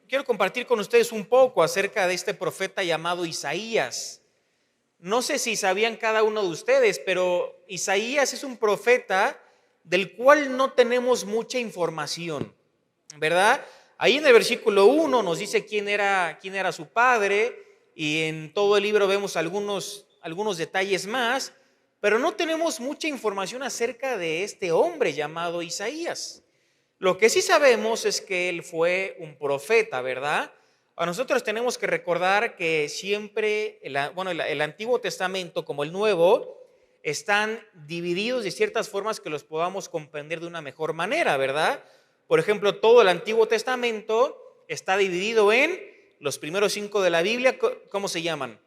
quiero compartir con ustedes un poco acerca de este profeta llamado Isaías. No sé si sabían cada uno de ustedes, pero Isaías es un profeta del cual no tenemos mucha información, ¿verdad? Ahí en el versículo 1 nos dice quién era su padre, y en todo el libro vemos algunos detalles más, pero no tenemos mucha información acerca de este hombre llamado Isaías. Lo que sí sabemos es que él fue un profeta, ¿verdad? A nosotros tenemos que recordar que siempre, el Antiguo Testamento como el Nuevo, están divididos de ciertas formas que los podamos comprender de una mejor manera, ¿verdad? Por ejemplo, todo el Antiguo Testamento está dividido en los primeros 5 de la Biblia. ¿Cómo se llaman?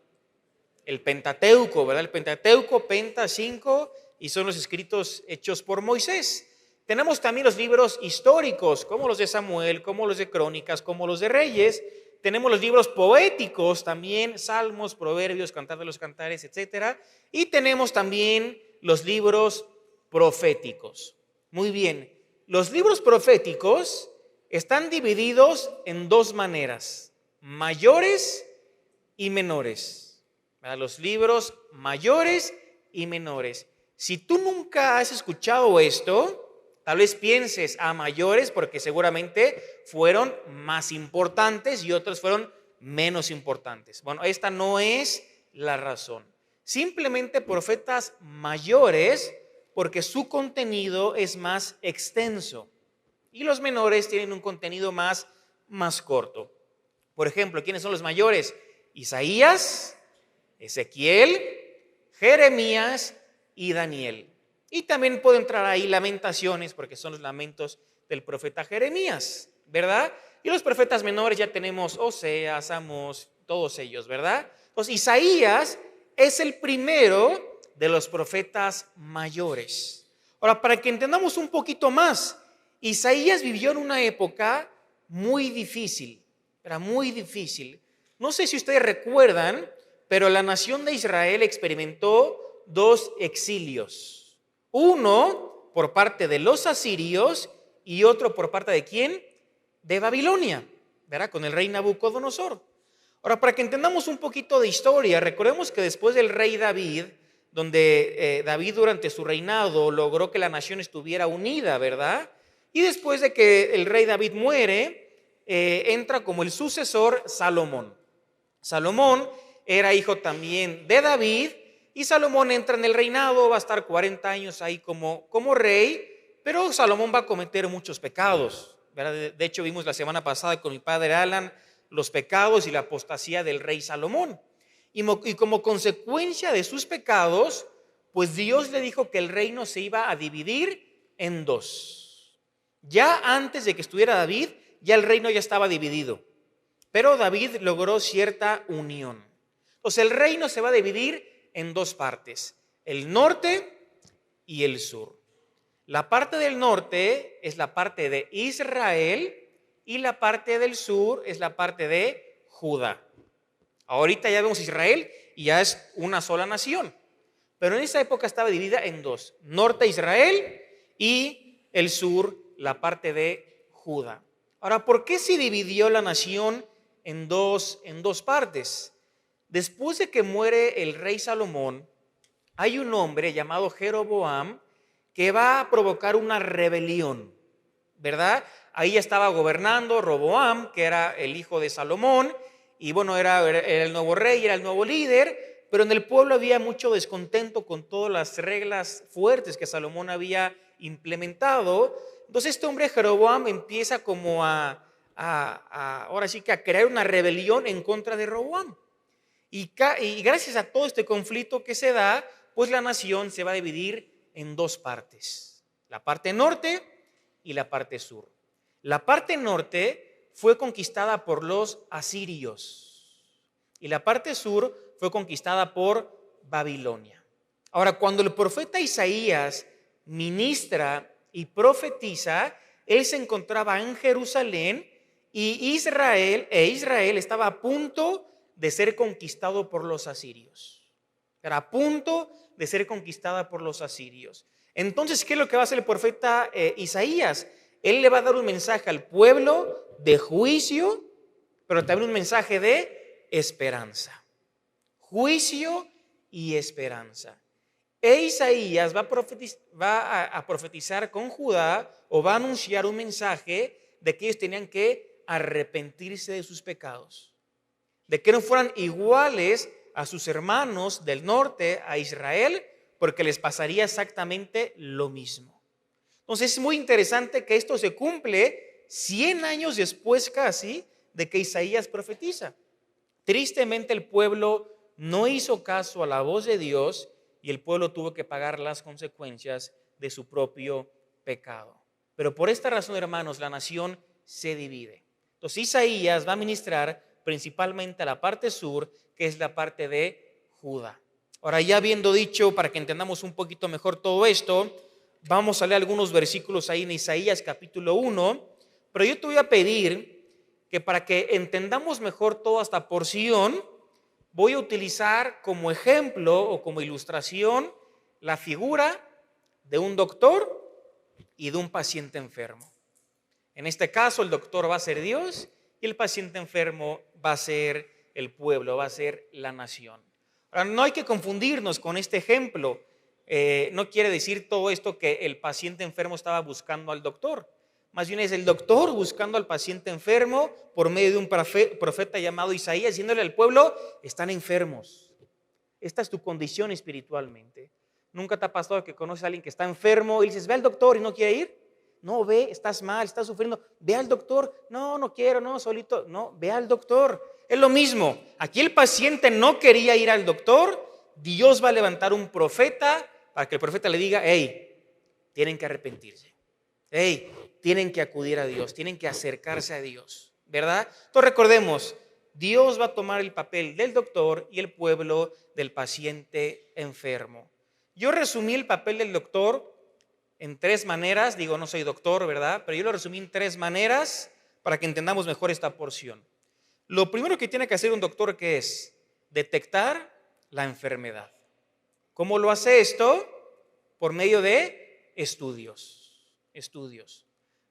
El Pentateuco, ¿verdad? El Pentateuco, Penta, 5, y son los escritos hechos por Moisés. Tenemos también los libros históricos, como los de Samuel, como los de Crónicas, como los de Reyes. Tenemos los libros poéticos también, Salmos, Proverbios, Cantar de los Cantares, etc. Y tenemos también los libros proféticos. Muy bien, los libros proféticos están divididos en dos maneras: mayores y menores. Los libros mayores y menores. Si tú nunca has escuchado esto, tal vez pienses a mayores porque seguramente fueron más importantes y otros fueron menos importantes. Bueno, esta no es la razón. Simplemente profetas mayores porque su contenido es más extenso y los menores tienen un contenido más corto. Por ejemplo, ¿quiénes son los mayores? Isaías, Ezequiel, Jeremías y Daniel. Y también puede entrar ahí Lamentaciones, porque son los lamentos del profeta Jeremías, ¿verdad? Y los profetas menores ya tenemos Oseas, Amós, todos ellos, ¿verdad? Entonces Isaías es el primero de los profetas mayores. Ahora, para que entendamos un poquito más, Isaías vivió en una época muy difícil, era muy difícil. No sé si ustedes recuerdan, pero la nación de Israel experimentó dos exilios. Uno por parte de los asirios y otro por parte de ¿quién? De Babilonia, ¿verdad? Con el rey Nabucodonosor. Ahora, para que entendamos un poquito de historia, recordemos que después del rey David, donde David durante su reinado logró que la nación estuviera unida, ¿verdad? Y después de que el rey David muere, entra como el sucesor Salomón. Salomón era hijo también de David, y Salomón entra en el reinado, va a estar 40 años ahí como rey, pero Salomón va a cometer muchos pecados, ¿verdad? De hecho, vimos la semana pasada con mi padre Alan los pecados y la apostasía del rey Salomón. Y como consecuencia de sus pecados, pues Dios le dijo que el reino se iba a dividir en dos. Ya antes de que estuviera David, ya el reino ya estaba dividido, pero David logró cierta unión. Entonces el reino se va a dividir en dos partes: el norte y el sur. La parte del norte es la parte de Israel y la parte del sur es la parte de Judá. Ahorita ya vemos Israel y ya es una sola nación, pero en esa época estaba dividida en dos: norte Israel y el sur, la parte de Judá. Ahora, ¿por qué se dividió la nación en dos partes? Después de que muere el rey Salomón, hay un hombre llamado Jeroboam que va a provocar una rebelión, ¿verdad? Ahí estaba gobernando Roboam, que era el hijo de Salomón, y bueno, era el nuevo rey, era el nuevo líder, pero en el pueblo había mucho descontento con todas las reglas fuertes que Salomón había implementado. Entonces este hombre Jeroboam empieza como ahora sí que a crear una rebelión en contra de Roboam. Y gracias a todo este conflicto que se da, pues la nación se va a dividir en dos partes: la parte norte y la parte sur. La parte norte fue conquistada por los asirios y la parte sur fue conquistada por Babilonia. Ahora, cuando el profeta Isaías ministra y profetiza, él se encontraba en Jerusalén, y Israel estaba a punto de ser conquistado por los asirios. Era a punto de ser conquistada por los asirios. Entonces, ¿qué es lo que va a hacer el profeta Isaías? Él le va a dar un mensaje al pueblo de juicio pero también un mensaje de esperanza. Juicio y esperanza. Isaías va a profetizar con Judá, o va a anunciar un mensaje de que ellos tenían que arrepentirse de sus pecados, de que no fueran iguales a sus hermanos del norte, a Israel, porque les pasaría exactamente lo mismo. Entonces es muy interesante que esto se cumple 100 años después casi de que Isaías profetiza. Tristemente el pueblo no hizo caso a la voz de Dios y el pueblo tuvo que pagar las consecuencias de su propio pecado. Pero por esta razón, hermanos, la nación se divide. Entonces Isaías va a ministrar principalmente a la parte sur, que es la parte de Judá. Ahora, ya habiendo dicho, para que entendamos un poquito mejor todo esto, vamos a leer algunos versículos ahí en Isaías capítulo 1, pero yo te voy a pedir que para que entendamos mejor toda esta porción, voy a utilizar como ejemplo o como ilustración la figura de un doctor y de un paciente enfermo. En este caso, el doctor va a ser Dios y el paciente enfermo va a ser el pueblo, va a ser la nación. Ahora, no hay que confundirnos con este ejemplo. No quiere decir todo esto que el paciente enfermo estaba buscando al doctor. Más bien es el doctor buscando al paciente enfermo por medio de un profeta llamado Isaías, diciéndole al pueblo: están enfermos. Esta es tu condición espiritualmente. ¿Nunca te ha pasado que conoces a alguien que está enfermo y dices: ve al doctor, y no quiere ir? No, ve, estás mal, estás sufriendo, ve al doctor. No, no quiero, no, solito. No, ve al doctor. Es lo mismo. Aquí el paciente no quería ir al doctor. Dios va a levantar un profeta para que el profeta le diga: hey, tienen que arrepentirse. Hey, tienen que acudir a Dios, tienen que acercarse a Dios, ¿verdad? Entonces recordemos, Dios va a tomar el papel del doctor y el pueblo del paciente enfermo. Yo resumí el papel del doctor en 3 maneras. Digo, no soy doctor, ¿verdad? Pero yo lo resumí en 3 maneras para que entendamos mejor esta porción. Lo primero que tiene que hacer un doctor, ¿qué es? Detectar la enfermedad. ¿Cómo lo hace esto? Por medio de estudios.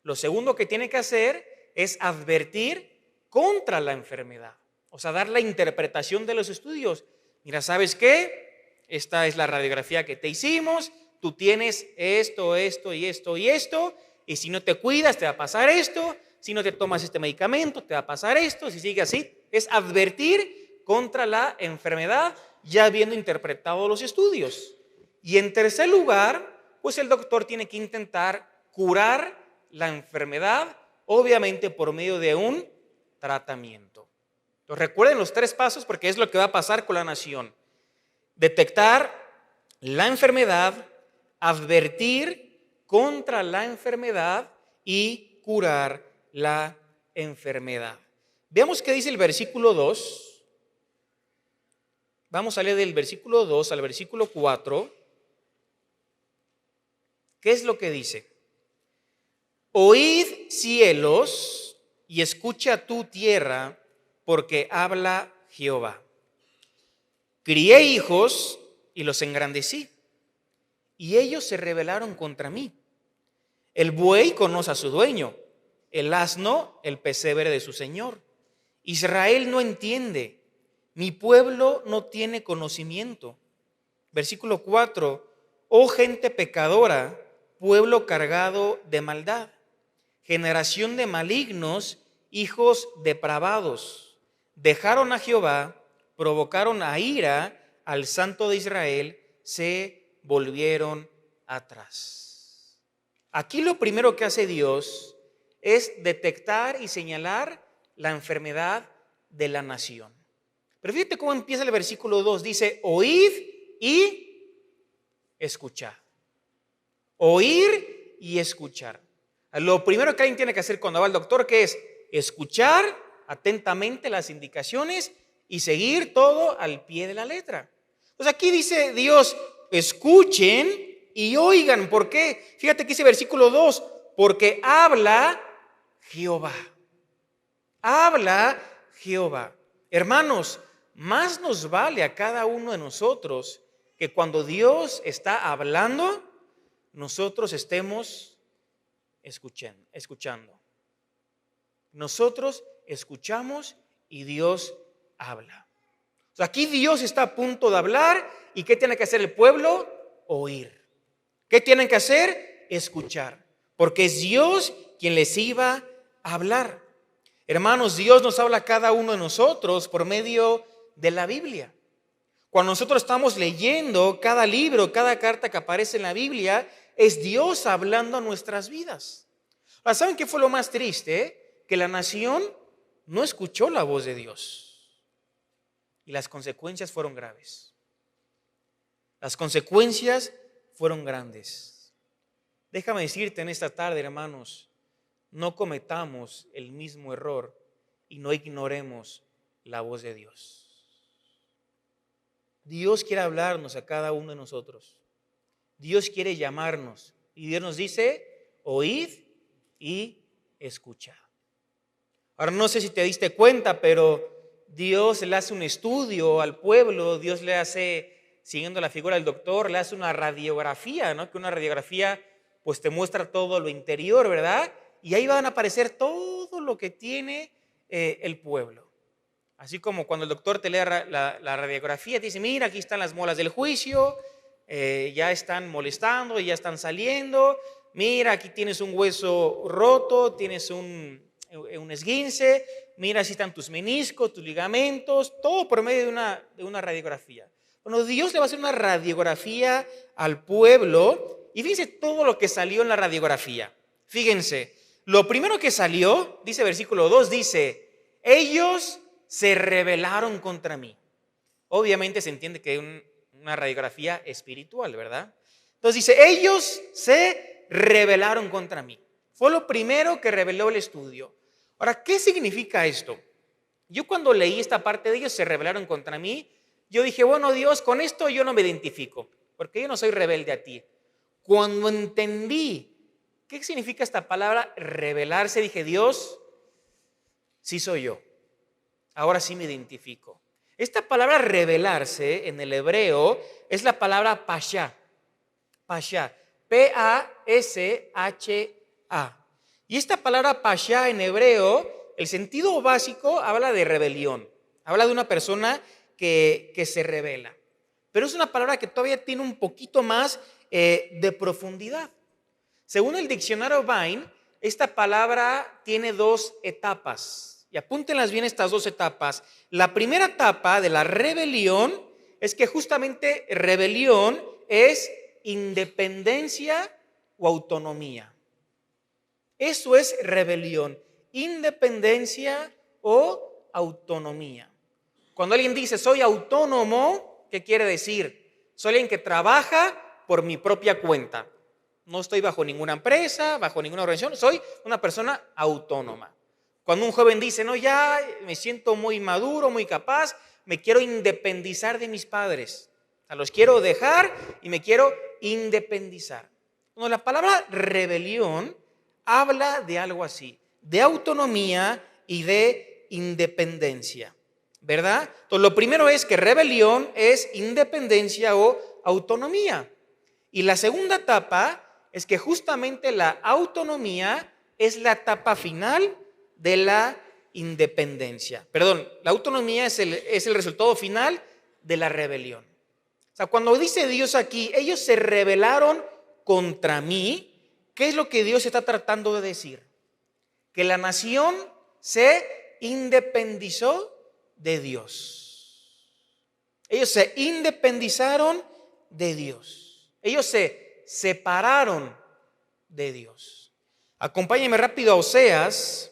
Lo segundo que tiene que hacer es advertir contra la enfermedad, o sea, dar la interpretación de los estudios. Mira, ¿sabes qué? Esta es la radiografía que te hicimos, tú tienes esto, esto y esto y esto, y si no te cuidas te va a pasar esto, si no te tomas este medicamento te va a pasar esto, si sigue así. Es advertir contra la enfermedad ya habiendo interpretado los estudios. Y en tercer lugar, pues el doctor tiene que intentar curar la enfermedad, obviamente por medio de un tratamiento. Entonces recuerden los 3 pasos, porque es lo que va a pasar con la nación: detectar la enfermedad, advertir contra la enfermedad y curar la enfermedad. Veamos qué dice el versículo 2. Vamos a leer del versículo 2 al versículo 4. ¿Qué es lo que dice? Oíd, cielos, y escucha tu tierra, porque habla Jehová. Crié hijos y los engrandecí, y ellos se rebelaron contra mí. El buey conoce a su dueño, el asno el pesebre de su señor. Israel no entiende, mi pueblo no tiene conocimiento. Versículo 4. Oh gente pecadora, pueblo cargado de maldad, generación de malignos, hijos depravados. Dejaron a Jehová, provocaron a ira al Santo de Israel, se volvieron atrás. Aquí lo primero que hace Dios es detectar y señalar la enfermedad de la nación. Pero fíjate cómo empieza el versículo 2. Dice: oíd y escuchad. Oír y escuchar. Lo primero que alguien tiene que hacer cuando va al doctor, ¿qué es? Escuchar atentamente las indicaciones y seguir todo al pie de la letra. Pues aquí dice Dios: escuchen y oigan. ¿Por qué? Fíjate que dice versículo 2: porque habla Jehová. Habla Jehová. Hermanos, más nos vale a cada uno de nosotros que cuando Dios está hablando, nosotros estemos escuchando. Nosotros escuchamos y Dios habla. O sea, aquí Dios está a punto de hablar y ¿qué tiene que hacer el pueblo? Oír. ¿Qué tienen que hacer? Escuchar. Porque es Dios quien les iba a hablar. Hermanos, Dios nos habla a cada uno de nosotros por medio de la Biblia. Cuando nosotros estamos leyendo cada libro, cada carta que aparece en la Biblia, es Dios hablando a nuestras vidas. Ahora, ¿saben qué fue lo más triste? Que la nación no escuchó la voz de Dios. Y las consecuencias fueron graves. Las consecuencias fueron grandes. Déjame decirte en esta tarde, hermanos, no cometamos el mismo error y no ignoremos la voz de Dios. Dios quiere hablarnos a cada uno de nosotros. Dios quiere llamarnos. Y Dios nos dice, oíd y escuchad. Ahora no sé si te diste cuenta, pero Dios le hace un estudio al pueblo. Dios le hace, siguiendo la figura del doctor, le hace una radiografía, ¿no? Que una radiografía pues te muestra todo lo interior, ¿verdad? Y ahí van a aparecer todo lo que tiene el pueblo. Así como cuando el doctor te lee la radiografía, te dice, mira, aquí están las muelas del juicio, ya están molestando, ya están saliendo, mira, aquí tienes un hueso roto, tienes un esguince, mira, así están tus meniscos, tus ligamentos, todo por medio de una radiografía. Bueno, Dios le va a hacer una radiografía al pueblo y fíjense todo lo que salió en la radiografía. Fíjense, lo primero que salió, dice versículo 2, dice, ellos se rebelaron contra mí. Obviamente se entiende que es una radiografía espiritual, ¿verdad? Entonces dice, ellos se rebelaron contra mí. Fue lo primero que reveló el estudio. Ahora, ¿qué significa esto? Yo cuando leí esta parte de ellos se rebelaron contra mí, yo dije, bueno, Dios, con esto yo no me identifico, porque yo no soy rebelde a ti. Cuando entendí qué significa esta palabra rebelarse, dije, Dios, sí soy yo. Ahora sí me identifico. Esta palabra rebelarse en el hebreo es la palabra pasha. Pasha. P-A-S-H-A. Y esta palabra pasha en hebreo, el sentido básico habla de rebelión. Habla de una persona que se rebela. Pero es una palabra que todavía tiene un poquito más de profundidad. Según el diccionario Vine, esta palabra tiene dos etapas. Y apúntenlas bien estas dos etapas. La primera etapa de la rebelión es que justamente rebelión es independencia o autonomía. Eso es rebelión, independencia o autonomía. Cuando alguien dice soy autónomo, ¿qué quiere decir? Soy alguien que trabaja por mi propia cuenta. No estoy bajo ninguna empresa, bajo ninguna organización, soy una persona autónoma. Cuando un joven dice, no, ya me siento muy maduro, muy capaz, me quiero independizar de mis padres. O sea, los quiero dejar y me quiero independizar. Bueno, la palabra rebelión habla de algo así, de autonomía y de independencia, ¿verdad? Entonces, lo primero es que rebelión es independencia o autonomía. Y la segunda etapa es que justamente la autonomía es la etapa final de la independencia. Perdón, la autonomía es el resultado final de la rebelión. O sea, cuando dice Dios aquí, ellos se rebelaron contra mí, ¿qué es lo que Dios está tratando de decir? Que la nación se independizó de Dios. Ellos se independizaron de Dios. Ellos se separaron de Dios. Acompáñenme rápido a Oseas,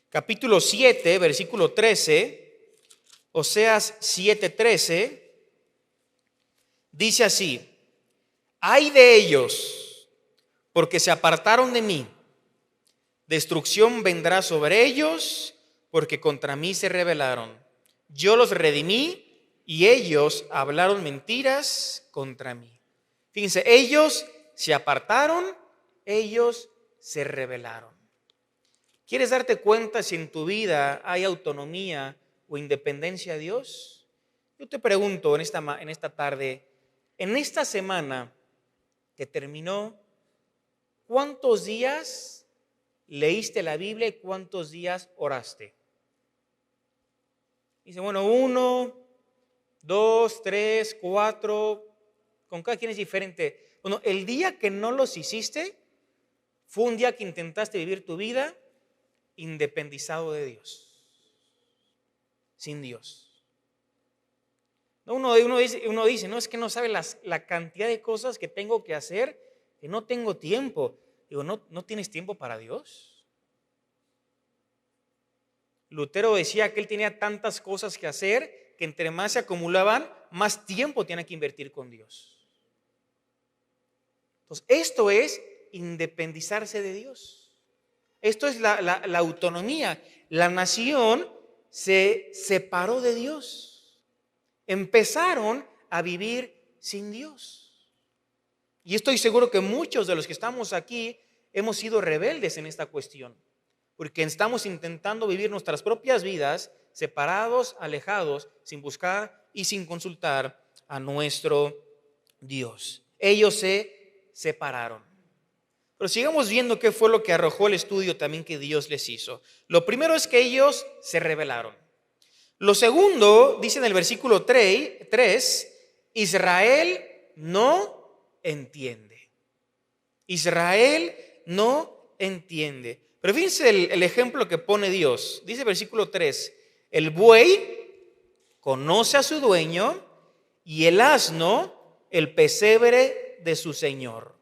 capítulo 7, versículo 13. Oseas 7:13. Dice así: ay de ellos, porque se apartaron de mí. Destrucción vendrá sobre ellos, porque contra mí se rebelaron. Yo los redimí y ellos hablaron mentiras contra mí. Fíjense, ellos se apartaron, ellos se rebelaron. ¿Quieres darte cuenta si en tu vida hay autonomía o independencia de Dios? Yo te pregunto en esta tarde, en esta semana que terminó, ¿cuántos días leíste la Biblia y cuántos días oraste? Dice, bueno, 1, 2, 3, 4, con cada quien es diferente. Bueno, el día que no los hiciste fue un día que intentaste vivir tu vida independizado de Dios, sin Dios. Uno dice, no, es que no sabe la cantidad de cosas que tengo que hacer, que no tengo tiempo. Digo, ¿no tienes tiempo para Dios? Lutero decía que él tenía tantas cosas que hacer que entre más se acumulaban, más tiempo tenía que invertir con Dios. Entonces, esto es independizarse de Dios. Esto es la autonomía. La nación se separó de Dios. Empezaron a vivir sin Dios. Y estoy seguro que muchos de los que estamos aquí hemos sido rebeldes en esta cuestión, porque estamos intentando vivir nuestras propias vidas separados, alejados, sin buscar y sin consultar a nuestro Dios. Ellos se separaron. Pero sigamos viendo qué fue lo que arrojó el estudio también que Dios les hizo. Lo primero es que ellos se rebelaron. Lo segundo, dice en el versículo 3, Israel no entiende. Israel no entiende. Pero fíjense el ejemplo que pone Dios. Dice el versículo 3, el buey conoce a su dueño y el asno el pesebre de su señor.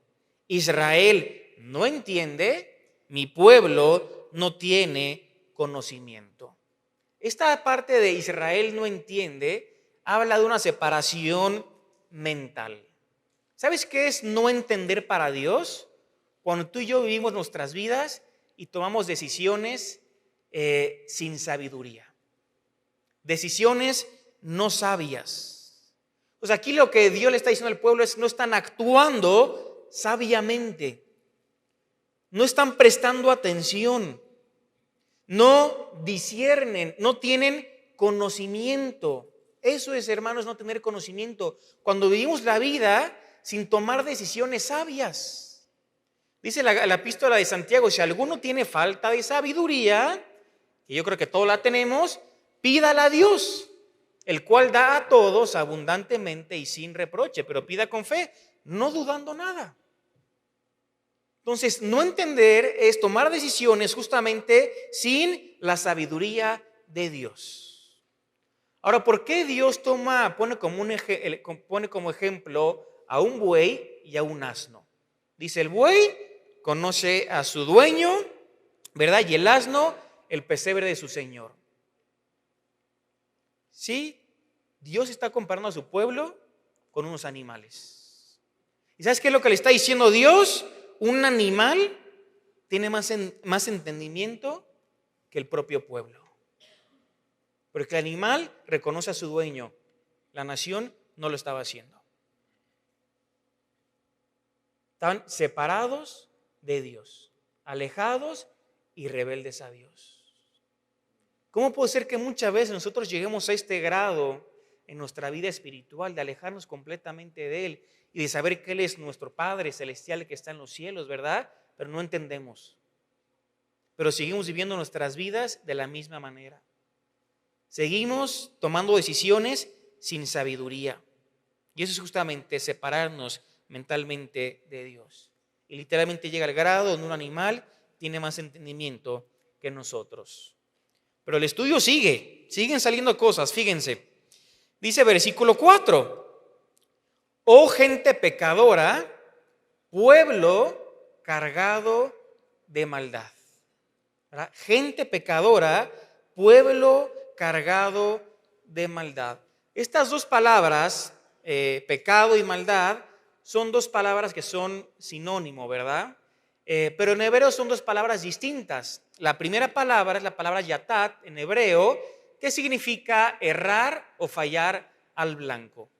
Israel no entiende, mi pueblo no tiene conocimiento. Esta parte de Israel no entiende habla de una separación mental. ¿Sabes qué es no entender para Dios? Cuando tú y yo vivimos nuestras vidas y tomamos decisiones sin sabiduría, decisiones no sabias. Pues aquí lo que Dios le está diciendo al pueblo es: no están actuando sabiamente, no están prestando atención, no disciernen, no tienen conocimiento. Eso es, hermanos, no tener conocimiento. Cuando vivimos la vida sin tomar decisiones sabias. Dice la epístola de Santiago: si alguno tiene falta de sabiduría, que yo creo que todos la tenemos, pídala a Dios, el cual da a todos abundantemente y sin reproche, pero pida con fe, no dudando nada. Entonces, no entender es tomar decisiones justamente sin la sabiduría de Dios. Ahora, ¿por qué Dios pone como ejemplo a un buey y a un asno? Dice, el buey conoce a su dueño, ¿verdad? Y el asno, el pesebre de su señor. Sí, Dios está comparando a su pueblo con unos animales. ¿Y sabes qué es lo que le está diciendo Dios? Un animal tiene más entendimiento que el propio pueblo. Porque el animal reconoce a su dueño. La nación no lo estaba haciendo. Estaban separados de Dios, alejados y rebeldes a Dios. ¿Cómo puede ser que muchas veces nosotros lleguemos a este grado en nuestra vida espiritual de alejarnos completamente de Él y de saber que Él es nuestro Padre celestial que está en los cielos, ¿verdad? Pero no entendemos. Pero seguimos viviendo nuestras vidas de la misma manera. Seguimos tomando decisiones sin sabiduría. Y eso es justamente separarnos mentalmente de Dios. Y literalmente llega al grado donde un animal tiene más entendimiento que nosotros. Pero el estudio siguen saliendo cosas, fíjense. Dice versículo 4. Oh gente pecadora, pueblo cargado de maldad. ¿Verdad? Gente pecadora, pueblo cargado de maldad. Estas dos palabras, pecado y maldad, son dos palabras que son sinónimo, ¿verdad? Pero en hebreo son dos palabras distintas. La primera palabra es la palabra yatat en hebreo, que significa errar o fallar al blanco.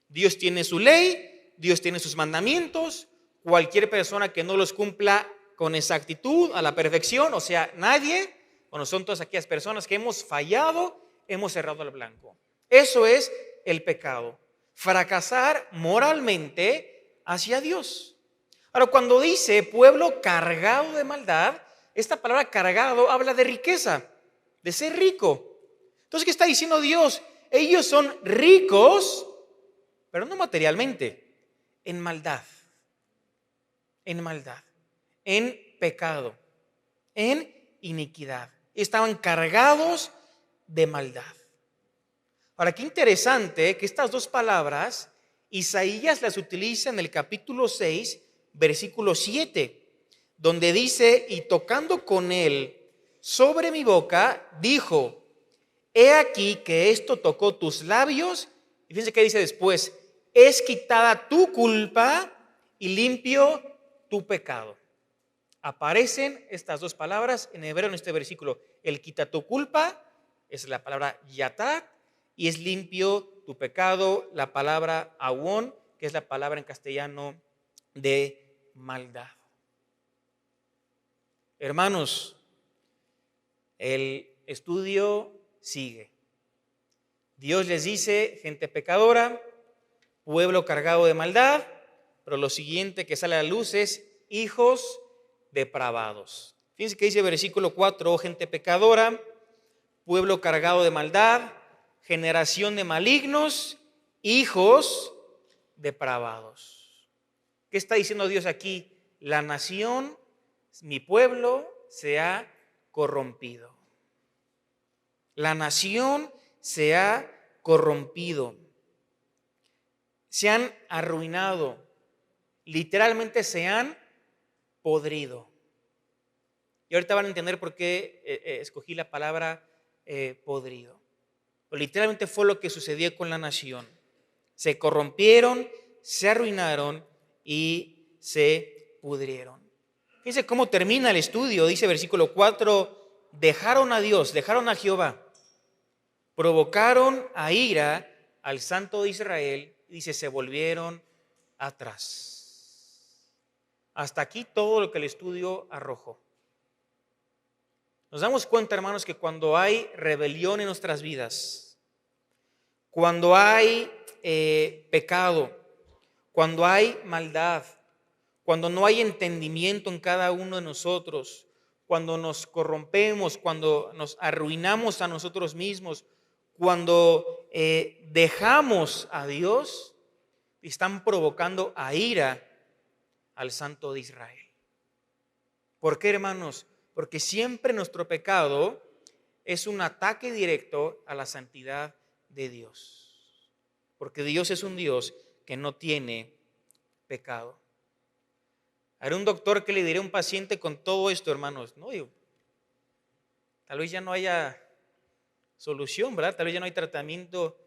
Dios tiene su ley, Dios tiene sus mandamientos. Cualquier persona que no los cumpla con exactitud, a la perfección, o sea, nadie, bueno, son todas aquellas personas que hemos fallado, hemos errado al blanco. Eso es el pecado. Fracasar moralmente hacia Dios. Ahora, cuando dice pueblo cargado de maldad, esta palabra cargado habla de riqueza, de ser rico. Entonces, ¿qué está diciendo Dios? Ellos son ricos, pero no materialmente, en maldad, en pecado, en iniquidad. Estaban cargados de maldad. Ahora, qué interesante que estas dos palabras Isaías las utiliza en el capítulo 6, versículo 7, donde dice: y tocando con él sobre mi boca, dijo: he aquí que esto tocó tus labios. Y fíjense qué dice después: es quitada tu culpa y limpio tu pecado. Aparecen estas dos palabras en hebreo en este versículo. El quita tu culpa es la palabra yatat, y es limpio tu pecado, la palabra awon, que es la palabra en castellano de maldad. Hermanos, el estudio sigue. Dios les dice: gente pecadora, pueblo cargado de maldad, pero lo siguiente que sale a la luz es: hijos depravados. Fíjense que dice el versículo 4: oh gente pecadora, pueblo cargado de maldad, generación de malignos, hijos depravados. ¿Qué está diciendo Dios aquí? La nación, mi pueblo, se ha corrompido. La nación se ha corrompido. Se han arruinado. Literalmente se han podrido. Y ahorita van a entender por qué escogí la palabra podrido. Pero literalmente fue lo que sucedió con la nación. Se corrompieron, se arruinaron y se pudrieron. Fíjense cómo termina el estudio. Dice versículo 4: dejaron a Dios, dejaron a Jehová, provocaron a ira al Santo de Israel. Dice: se volvieron atrás. Hasta aquí todo lo que el estudio arrojó. Nos damos cuenta, hermanos, que cuando hay rebelión en nuestras vidas, cuando hay pecado, cuando hay maldad, cuando no hay entendimiento en cada uno de nosotros, cuando nos corrompemos, cuando nos arruinamos a nosotros mismos, cuando dejamos a Dios, están provocando a ira al Santo de Israel. ¿Por qué, hermanos? Porque siempre nuestro pecado es un ataque directo a la santidad de Dios. Porque Dios es un Dios que no tiene pecado. Haré un doctor que le diré a un paciente con todo esto, hermanos. No, digo, tal vez ya no haya solución, ¿verdad? Tal vez ya no hay tratamiento.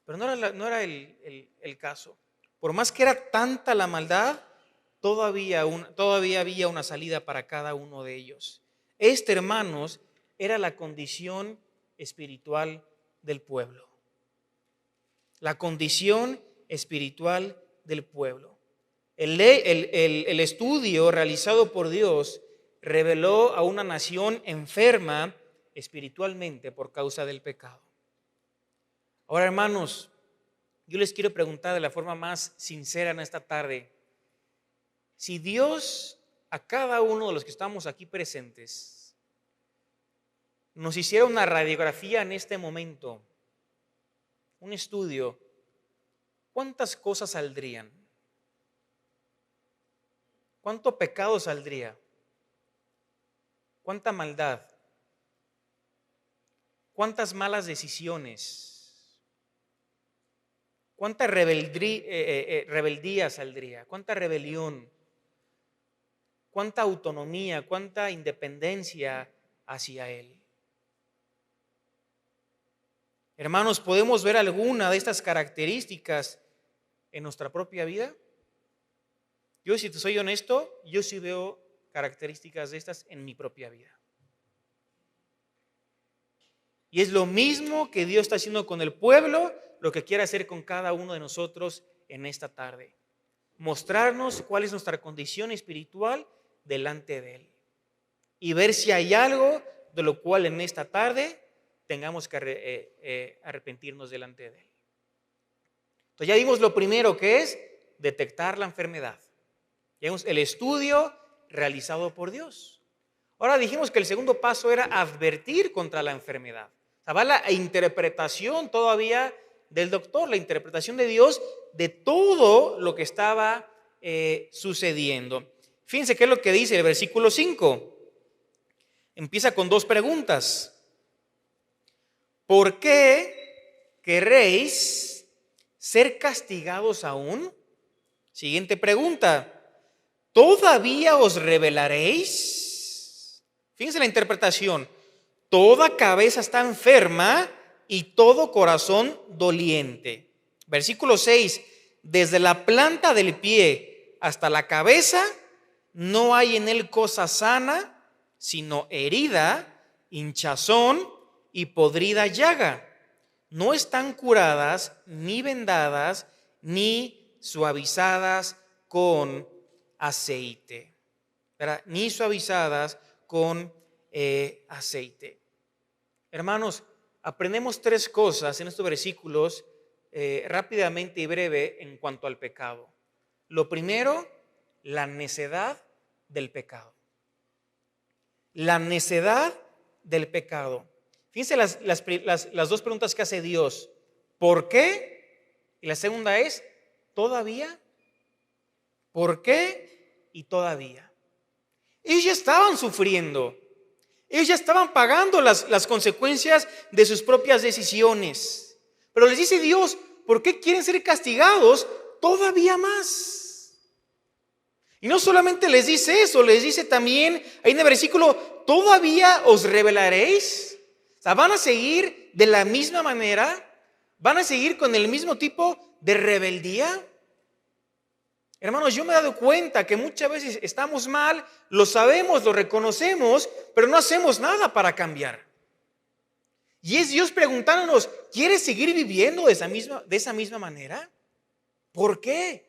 Pero no era el caso. Por más que era tanta la maldad, todavía había una salida para cada uno de ellos. Esta, hermanos, era la condición espiritual del pueblo. La condición espiritual del pueblo. El estudio realizado por Dios reveló a una nación enferma espiritualmente por causa del pecado. Ahora, hermanos, yo les quiero preguntar de la forma más sincera en esta tarde: si Dios a cada uno de los que estamos aquí presentes nos hiciera una radiografía en este momento, un estudio, ¿cuántas cosas saldrían? ¿Cuánto pecado saldría? ¿Cuánta maldad? ¿Cuántas malas decisiones? ¿Cuánta rebeldía saldría? ¿Cuánta rebelión? ¿Cuánta autonomía? ¿Cuánta independencia hacia Él? Hermanos, ¿podemos ver alguna de estas características en nuestra propia vida? Yo, si te soy honesto, yo sí veo características de estas en mi propia vida. Y es lo mismo que Dios está haciendo con el pueblo, lo que quiere hacer con cada uno de nosotros en esta tarde. Mostrarnos cuál es nuestra condición espiritual delante de Él. Y ver si hay algo de lo cual en esta tarde tengamos que arrepentirnos delante de Él. Entonces ya vimos lo primero, que es detectar la enfermedad. Ya vimos el estudio realizado por Dios. Ahora dijimos que el segundo paso era advertir contra la enfermedad. O sea, va la interpretación todavía del doctor, la interpretación de Dios de todo lo que estaba sucediendo. Fíjense qué es lo que dice el versículo 5. Empieza con dos preguntas. ¿Por qué querréis ser castigados aún? Siguiente pregunta. ¿Todavía os rebelaréis? Fíjense la interpretación. Toda cabeza está enferma y todo corazón doliente. Versículo 6. Desde la planta del pie hasta la cabeza no hay en él cosa sana, sino herida, hinchazón y podrida llaga. No están curadas, ni vendadas, ni suavizadas con aceite. ¿Verdad? Ni suavizadas con aceite. Hermanos, aprendemos tres cosas en estos versículos rápidamente y breve en cuanto al pecado. Lo primero, la necedad del pecado. La necedad del pecado. Fíjense las dos preguntas que hace Dios. ¿Por qué? Y la segunda es, ¿todavía? ¿Por qué? Y todavía. Ellos ya estaban sufriendo. Ellos ya estaban pagando las consecuencias de sus propias decisiones. Pero les dice Dios, ¿por qué quieren ser castigados todavía más? Y no solamente les dice eso, les dice también ahí en el versículo, ¿todavía os rebelaréis? O sea, ¿van a seguir de la misma manera? ¿Van a seguir con el mismo tipo de rebeldía? Hermanos, yo me he dado cuenta que muchas veces estamos mal, lo sabemos, lo reconocemos, pero no hacemos nada para cambiar. Y es Dios preguntándonos, ¿quieres seguir viviendo de esa misma manera? ¿Por qué?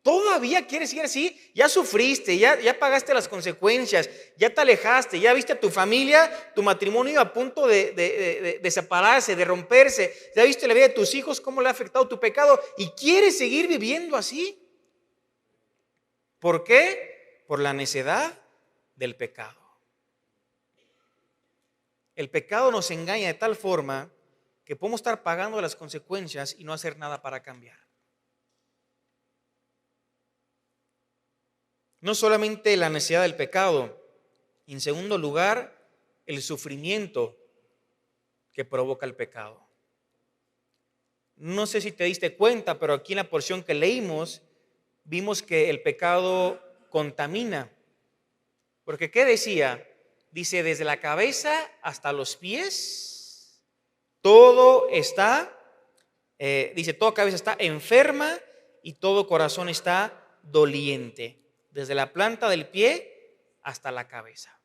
¿Todavía quieres seguir así? Ya sufriste, ya pagaste las consecuencias, ya te alejaste, ya viste a tu familia, tu matrimonio a punto de separarse, de romperse, ya viste la vida de tus hijos, cómo le ha afectado tu pecado y quieres seguir viviendo así. ¿Por qué? Por la necedad del pecado. El pecado nos engaña de tal forma que podemos estar pagando las consecuencias y no hacer nada para cambiar. No solamente la necesidad del pecado, en segundo lugar, el sufrimiento que provoca el pecado. No sé si te diste cuenta, pero aquí en la porción que leímos, vimos que el pecado contamina. Porque ¿qué decía? Dice, desde la cabeza hasta los pies, todo está, dice, toda cabeza está enferma y todo corazón está doliente. Desde la planta del pie hasta la cabeza.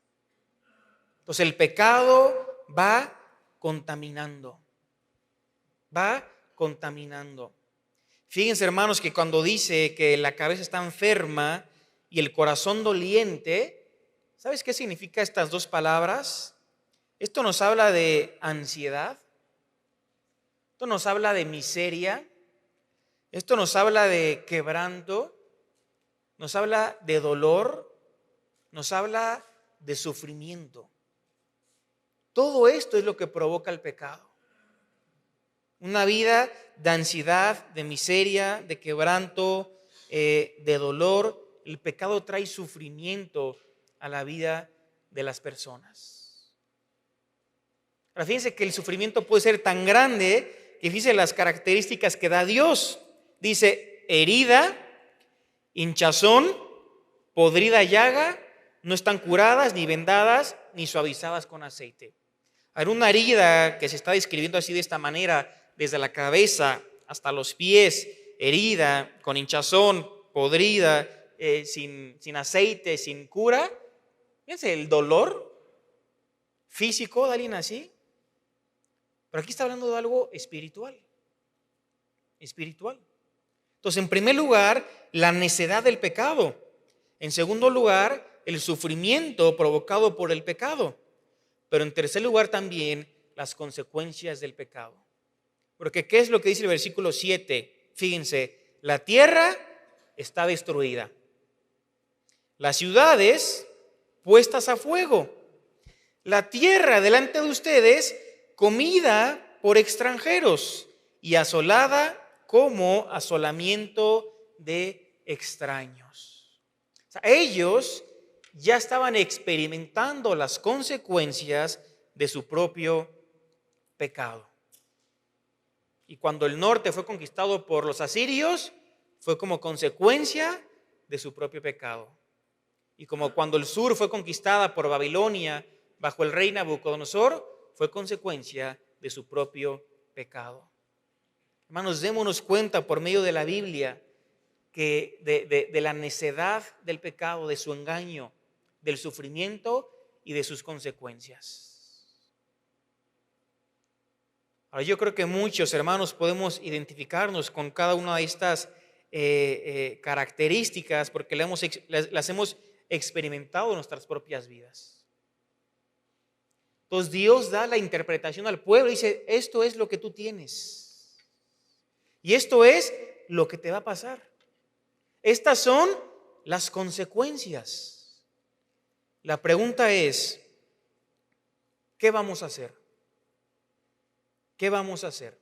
Entonces el pecado va contaminando. Va contaminando. Fíjense, hermanos, que cuando dice que la cabeza está enferma y el corazón doliente, ¿sabes qué significa estas dos palabras? Esto nos habla de ansiedad. Esto nos habla de miseria. Esto nos habla de quebranto. Nos habla de dolor, nos habla de sufrimiento. Todo esto es lo que provoca el pecado. Una vida de ansiedad, de miseria, de quebranto, de dolor. El pecado trae sufrimiento a la vida de las personas. Ahora fíjense que el sufrimiento puede ser tan grande que fíjense las características que da Dios. Dice herida, hinchazón, podrida llaga, no están curadas, ni vendadas, ni suavizadas con aceite. Hay una herida que se está describiendo así de esta manera, desde la cabeza hasta los pies, herida, con hinchazón, podrida, sin aceite, sin cura. Fíjense, el dolor físico de alguien así. Pero aquí está hablando de algo espiritual. Espiritual. Entonces, en primer lugar, la necedad del pecado. En segundo lugar, el sufrimiento provocado por el pecado. Pero en tercer lugar también las consecuencias del pecado. Porque ¿qué es lo que dice el versículo 7? Fíjense, la tierra está destruida. Las ciudades puestas a fuego. La tierra delante de ustedes comida por extranjeros y asolada como asolamiento de extraños. O sea, ellos ya estaban experimentando las consecuencias de su propio pecado. Y cuando el norte fue conquistado por los asirios, fue como consecuencia de su propio pecado. Y como cuando el sur fue conquistada por Babilonia bajo el rey Nabucodonosor, fue consecuencia de su propio pecado. Hermanos, démonos cuenta por medio de la Biblia que de la necedad del pecado, de su engaño, del sufrimiento y de sus consecuencias. Ahora, yo creo que muchos hermanos podemos identificarnos con cada una de estas características porque las hemos experimentado en nuestras propias vidas. Entonces Dios da la interpretación al pueblo y dice, esto es lo que tú tienes y esto es lo que te va a pasar. Estas son las consecuencias. La pregunta es, ¿qué vamos a hacer? ¿Qué vamos a hacer?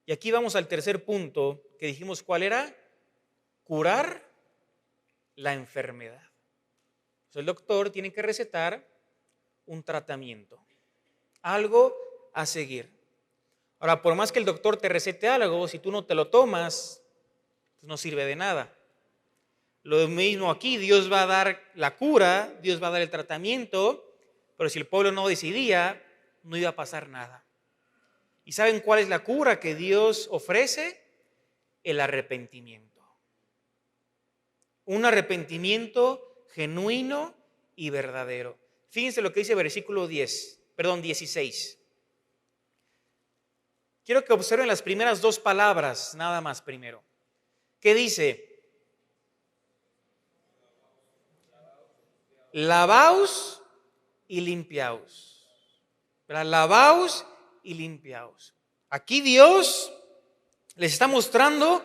Y aquí vamos al tercer punto que dijimos, ¿cuál era? Curar la enfermedad. Entonces el doctor tiene que recetar un tratamiento, algo a seguir. Ahora, por más que el doctor te recete algo, si tú no te lo tomas, pues no sirve de nada. Lo mismo aquí, Dios va a dar la cura, Dios va a dar el tratamiento, pero si el pueblo no decidía, no iba a pasar nada. ¿Y saben cuál es la cura que Dios ofrece? El arrepentimiento. Un arrepentimiento genuino y verdadero. Fíjense lo que dice versículo 16. Quiero que observen las primeras dos palabras, nada más primero. ¿Qué dice? Lavaos y limpiaos. Lavaos y limpiaos. Aquí Dios les está mostrando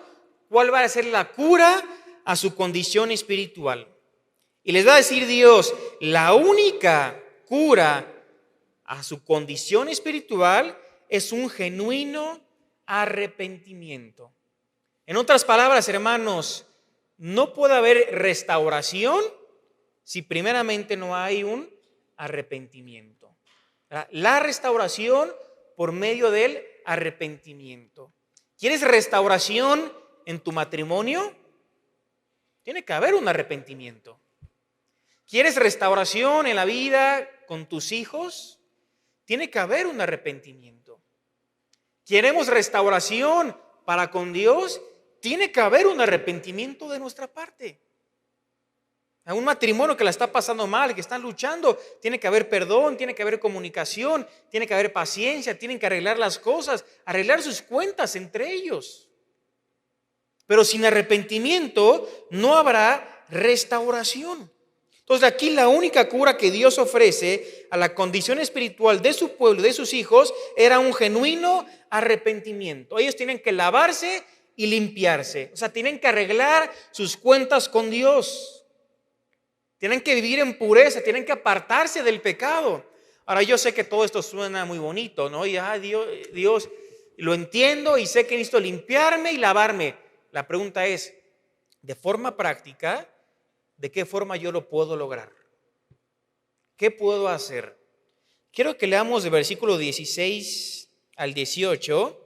cuál va a ser la cura a su condición espiritual. Y les va a decir Dios, la única cura a su condición espiritual es un genuino arrepentimiento. En otras palabras, hermanos, no puede haber restauración si primeramente no hay un arrepentimiento. La restauración por medio del arrepentimiento. ¿Quieres restauración en tu matrimonio? Tiene que haber un arrepentimiento. ¿Quieres restauración en la vida con tus hijos? Tiene que haber un arrepentimiento. ¿Queremos restauración para con Dios? Tiene que haber un arrepentimiento de nuestra parte. A un matrimonio que la está pasando mal, que están luchando, tiene que haber perdón, tiene que haber comunicación, tiene que haber paciencia, tienen que arreglar las cosas, arreglar sus cuentas entre ellos. Pero sin arrepentimiento no habrá restauración. Entonces aquí la única cura que Dios ofrece a la condición espiritual de su pueblo, de sus hijos, era un genuino arrepentimiento. Ellos tienen que lavarse y limpiarse. O sea, tienen que arreglar sus cuentas con Dios. Tienen que vivir en pureza, tienen que apartarse del pecado. Ahora yo sé que todo esto suena muy bonito, ¿no? Y Dios, lo entiendo y sé que necesito limpiarme y lavarme. La pregunta es, de forma práctica, ¿de qué forma yo lo puedo lograr? ¿Qué puedo hacer? Quiero que leamos de versículo 16 al 18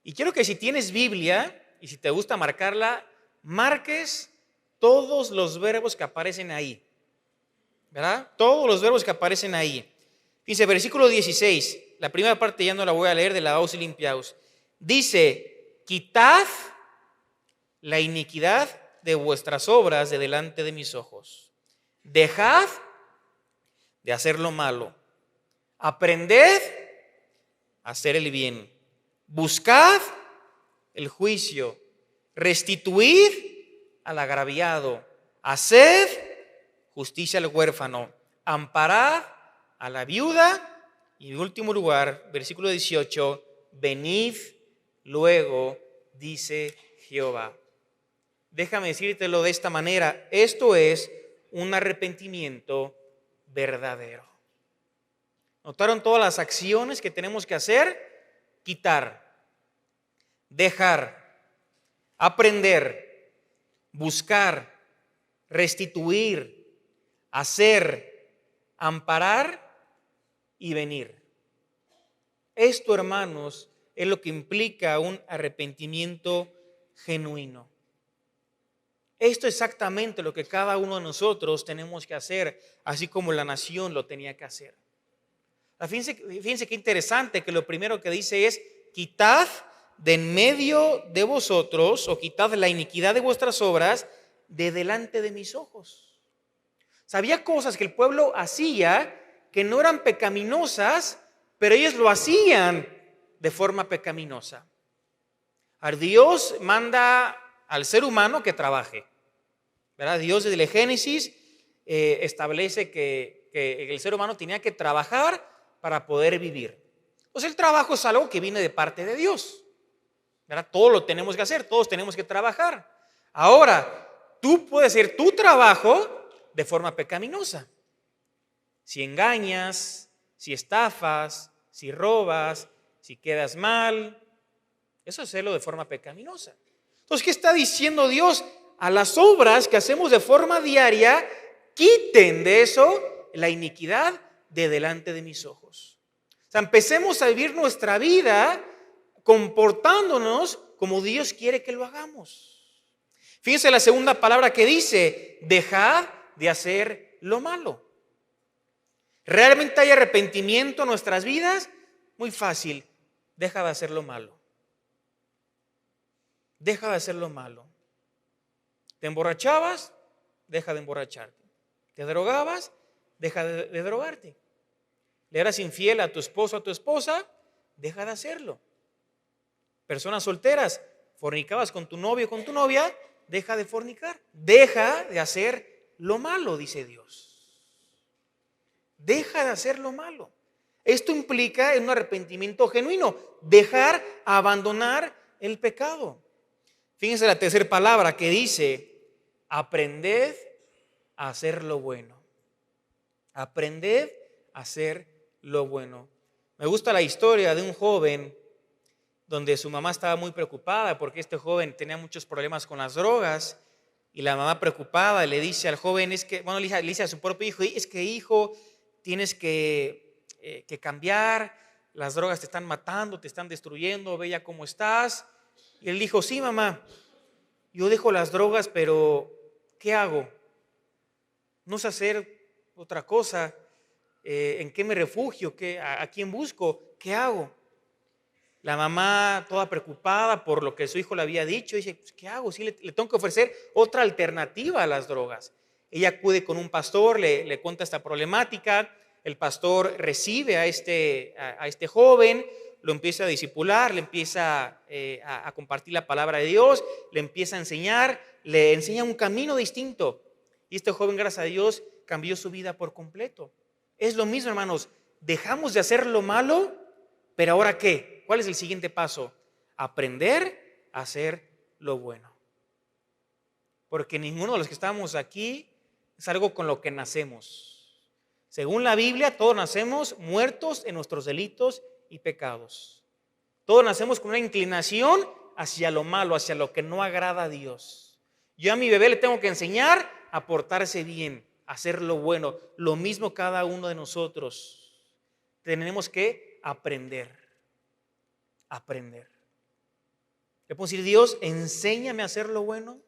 y quiero que si tienes Biblia y si te gusta marcarla, marques todos los verbos que aparecen ahí, ¿verdad? Todos los verbos que aparecen ahí. Dice, versículo 16, la primera parte ya no la voy a leer, de lavaos y limpiaos. Dice, quitad la iniquidad de vuestras obras de delante de mis ojos. Dejad de hacer lo malo. Aprended a hacer el bien. Buscad el juicio. Restituid al agraviado, haced justicia al huérfano, amparad a la viuda y en último lugar, versículo 18, venid luego, dice Jehová. Déjame decírtelo de esta manera, esto es un arrepentimiento verdadero. ¿Notaron todas las acciones que tenemos que hacer? Quitar, dejar, aprender, buscar, restituir, hacer, amparar y venir. Esto, hermanos, es lo que implica un arrepentimiento genuino. Esto es exactamente lo que cada uno de nosotros tenemos que hacer, así como la nación lo tenía que hacer. Fíjense qué interesante que lo primero que dice es: quitad de en medio de vosotros, o quitad la iniquidad de vuestras obras de delante de mis ojos. Había cosas que el pueblo hacía que no eran pecaminosas, pero ellos lo hacían de forma pecaminosa. Dios manda al ser humano que trabaje, ¿verdad? Dios desde el Génesis establece que el ser humano tenía que trabajar para poder vivir. Pues el trabajo es algo que viene de parte de Dios, ¿verdad? Todo lo tenemos que hacer, todos tenemos que trabajar. Ahora, tú puedes hacer tu trabajo de forma pecaminosa. Si engañas, si estafas, si robas, si quedas mal, eso es hacerlo de forma pecaminosa. Entonces, ¿qué está diciendo Dios? A las obras que hacemos de forma diaria, quiten de eso la iniquidad de delante de mis ojos. O sea, empecemos a vivir nuestra vida comportándonos como Dios quiere que lo hagamos. Fíjense la segunda palabra que dice: dejad de hacer lo malo. ¿Realmente hay arrepentimiento en nuestras vidas? Muy fácil, deja de hacer lo malo. Deja de hacer lo malo. ¿Te emborrachabas? Deja de emborracharte. ¿Te drogabas? Deja de drogarte. ¿Le eras infiel a tu esposo o a tu esposa? Deja de hacerlo. Personas solteras, fornicabas con tu novio o con tu novia, deja de fornicar. Deja de hacer lo malo, dice Dios. Deja de hacer lo malo. Esto implica un arrepentimiento genuino, dejar, abandonar el pecado. Fíjense la tercera palabra que dice: aprended a hacer lo bueno. Aprended a hacer lo bueno. Me gusta la historia de un joven donde su mamá estaba muy preocupada porque este joven tenía muchos problemas con las drogas, y la mamá preocupada le dice al joven, le dice a su propio hijo: es que hijo, tienes que cambiar, las drogas te están matando, te están destruyendo, ve ya cómo estás. Y él dijo: sí, mamá, yo dejo las drogas, pero ¿qué hago? No sé hacer otra cosa. ¿En qué me refugio? ¿A quién busco? ¿Qué hago? La mamá, toda preocupada por lo que su hijo le había dicho, dice: pues, ¿qué hago? Sí, le tengo que ofrecer otra alternativa a las drogas. Ella acude con un pastor, le cuenta esta problemática. El pastor recibe a este joven, lo empieza a discipular, le empieza a compartir la palabra de Dios, le empieza a enseñar, le enseña un camino distinto. Y este joven, gracias a Dios, cambió su vida por completo. Es lo mismo, hermanos, dejamos de hacer lo malo, pero ¿ahora qué? ¿Cuál es el siguiente paso? Aprender a hacer lo bueno. Porque ninguno de los que estamos aquí es algo con lo que nacemos. Según la Biblia, todos nacemos muertos en nuestros delitos y pecados. Todos nacemos con una inclinación hacia lo malo, hacia lo que no agrada a Dios. Yo a mi bebé le tengo que enseñar a portarse bien, a hacer lo bueno. Lo mismo cada uno de nosotros. Tenemos que aprender. Le puedo decir: Dios, enséñame a hacer lo bueno.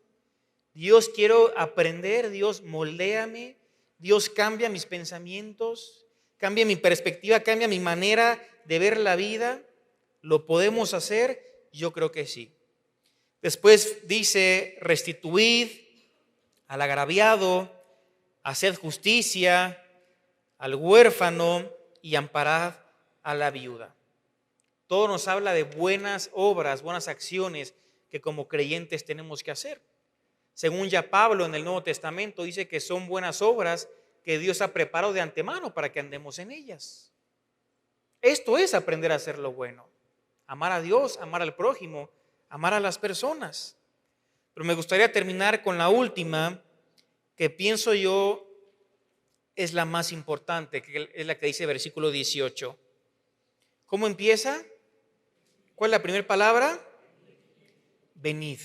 Dios, quiero aprender. Dios, moldéame. Dios, cambia mis pensamientos, cambia mi perspectiva, cambia mi manera de ver la vida. ¿Lo podemos hacer? Yo creo que sí. Después dice: restituid al agraviado, haced justicia al huérfano y amparad a la viuda. Todo nos habla de buenas obras, buenas acciones que como creyentes tenemos que hacer. Según ya Pablo en el Nuevo Testamento dice que son buenas obras que Dios ha preparado de antemano para que andemos en ellas. Esto es aprender a hacer lo bueno. Amar a Dios, amar al prójimo, amar a las personas. Pero me gustaría terminar con la última, que pienso yo es la más importante, que es la que dice versículo 18. ¿Cómo empieza? ¿Cuál es la primera palabra? Venid.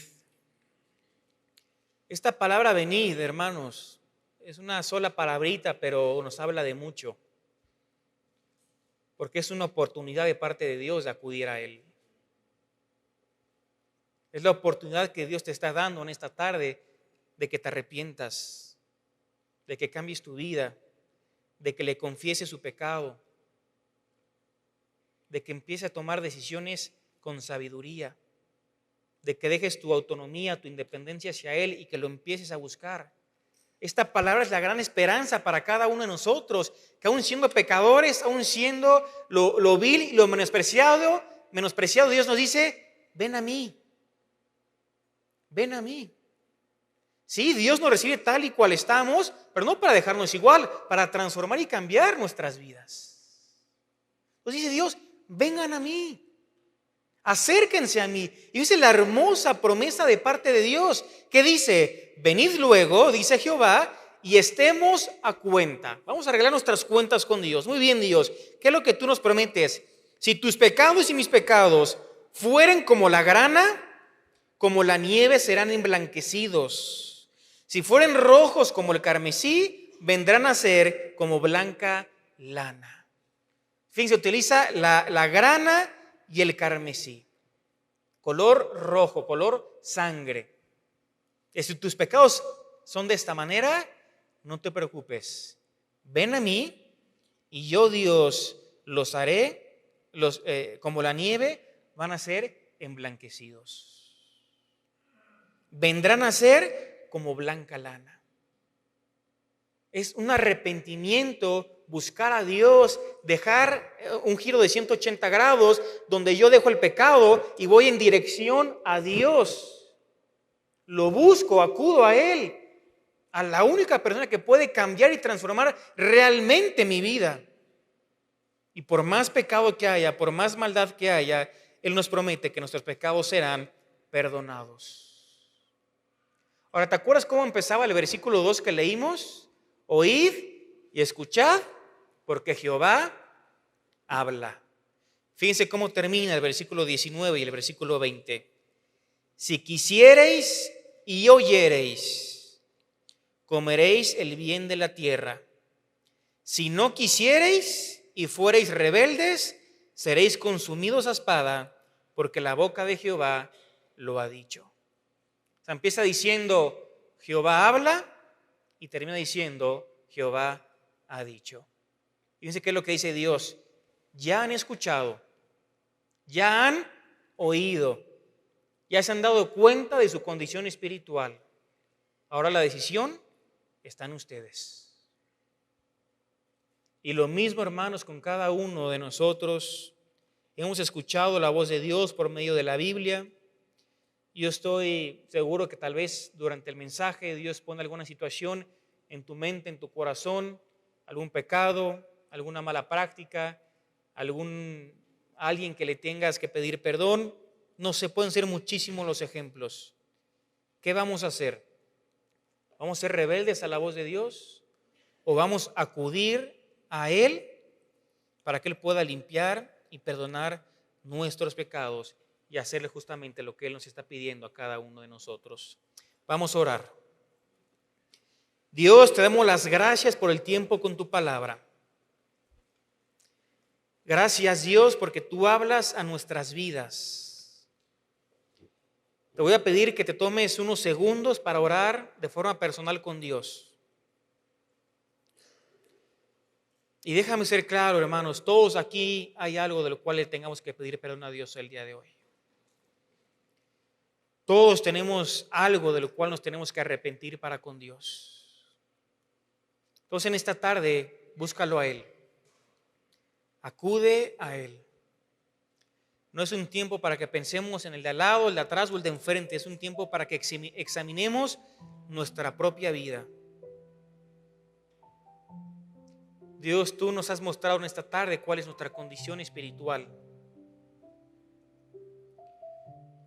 Esta palabra venid, hermanos, es una sola palabrita, pero nos habla de mucho. Porque es una oportunidad de parte de Dios de acudir a Él. Es la oportunidad que Dios te está dando en esta tarde de que te arrepientas, de que cambies tu vida, de que le confieses su pecado, de que empieces a tomar decisiones con sabiduría, de que dejes tu autonomía, tu independencia hacia Él y que lo empieces a buscar. Esta palabra es la gran esperanza para cada uno de nosotros, que aún siendo pecadores, aún siendo lo vil y lo menospreciado, Dios nos dice, ven a mí, ven a mí. Sí, Dios nos recibe tal y cual estamos, pero no para dejarnos igual, para transformar y cambiar nuestras vidas. Entonces dice Dios, vengan a mí, acérquense a mí. Y dice la hermosa promesa de parte de Dios, que dice, venid luego, dice Jehová, y estemos a cuenta. Vamos a arreglar nuestras cuentas con Dios. Muy bien, Dios, ¿qué es lo que tú nos prometes? Si tus pecados y mis pecados fueren como la grana, como la nieve serán emblanquecidos. Si fueren rojos como el carmesí, vendrán a ser como blanca lana. Fíjense, utiliza la grana y el carmesí. Color rojo, color sangre. Y si tus pecados son de esta manera, no te preocupes. Ven a mí y yo, Dios, los haré, como la nieve, van a ser emblanquecidos. Vendrán a ser como blanca lana. Es un arrepentimiento, buscar a Dios, dejar un giro de 180 grados donde yo dejo el pecado y voy en dirección a Dios. Lo busco, acudo a Él, a la única persona que puede cambiar y transformar realmente mi vida. Y por más pecado que haya, por más maldad que haya, Él nos promete que nuestros pecados serán perdonados. Ahora, ¿te acuerdas cómo empezaba el versículo 2 que leímos? Oíd y escuchad, porque Jehová habla. Fíjense cómo termina el versículo 19 y el versículo 20. Si quisiereis y oyereis, comeréis el bien de la tierra. Si no quisiereis y fuereis rebeldes, seréis consumidos a espada, porque la boca de Jehová lo ha dicho. O sea, empieza diciendo, Jehová habla, y termina diciendo, Jehová ha dicho. Fíjense qué es lo que dice Dios. Ya han escuchado, ya han oído, ya se han dado cuenta de su condición espiritual. Ahora la decisión está en ustedes. Y lo mismo, hermanos, con cada uno de nosotros. Hemos escuchado la voz de Dios por medio de la Biblia. Yo estoy seguro que tal vez durante el mensaje Dios pone alguna situación en tu mente, en tu corazón, algún pecado, alguna mala práctica, alguien que le tengas que pedir perdón. No se pueden ser muchísimos los ejemplos. ¿Qué vamos a hacer? ¿Vamos a ser rebeldes a la voz de Dios? ¿O vamos a acudir a Él para que Él pueda limpiar y perdonar nuestros pecados y hacerle justamente lo que Él nos está pidiendo a cada uno de nosotros? Vamos a orar. Dios, te damos las gracias por el tiempo con tu palabra. Gracias, Dios, porque tú hablas a nuestras vidas. Te voy a pedir que te tomes unos segundos para orar de forma personal con Dios. Y déjame ser claro, hermanos, todos aquí hay algo de lo cual le tengamos que pedir perdón a Dios el día de hoy. Todos tenemos algo de lo cual nos tenemos que arrepentir para con Dios. Entonces en esta tarde, búscalo a Él. Acude a Él. No es un tiempo para que pensemos en el de al lado, el de atrás o el de enfrente. Es un tiempo para que examinemos nuestra propia vida. Dios, tú nos has mostrado en esta tarde cuál es nuestra condición espiritual.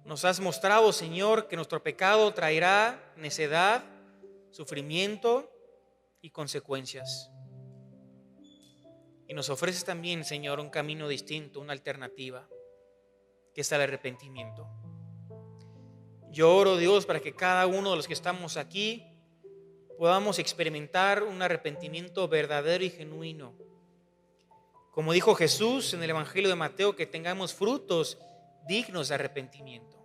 Nos has mostrado, Señor, que nuestro pecado traerá necedad, sufrimiento y consecuencias. Y nos ofreces también, Señor, un camino distinto, una alternativa, que es el arrepentimiento. Yo oro, Dios, para que cada uno de los que estamos aquí podamos experimentar un arrepentimiento verdadero y genuino. Como dijo Jesús en el Evangelio de Mateo, que tengamos frutos dignos de arrepentimiento.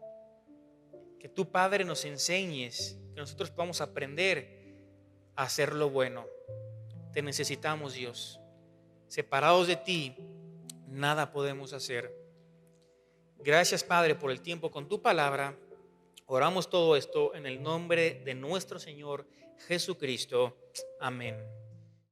Que tú, Padre, nos enseñes, que nosotros podamos aprender a hacer lo bueno. Te necesitamos, Dios. Separados de ti, nada podemos hacer. Gracias, Padre, por el tiempo con tu palabra. Oramos todo esto en el nombre de nuestro Señor Jesucristo. Amén.